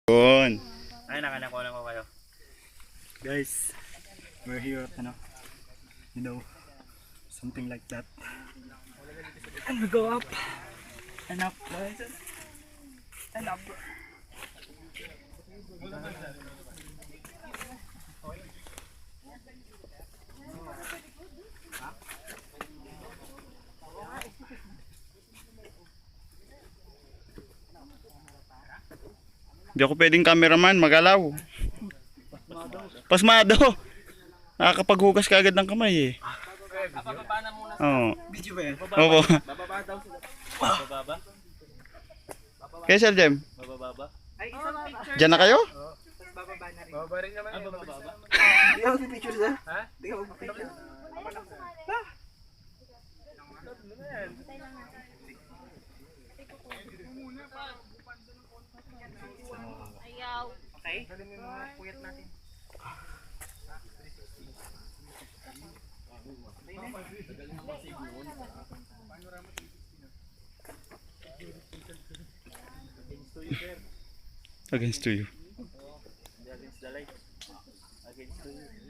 Yun. Ay, nakanakuha ko kayo. Guys, we're here at something like that. And we go up and up and up. Di ako pwedeng cameraman, magalaw. Pasmado. Nakakapaghugas ka agad ng kamay eh. Bababa na muna. Oo. Video ba yan? Opo. Bababa daw sila. Bababa? Kaya Sir Jem, Bababa? Ay, isang picture. dyan na kayo? Bababa na rin. Bababa rin naman. Bababa? Hindi ako picture sa? Ha? Hindi ako picture. Ayaw. Okay? Puyat natin. Against to you. Against the light. Against the light.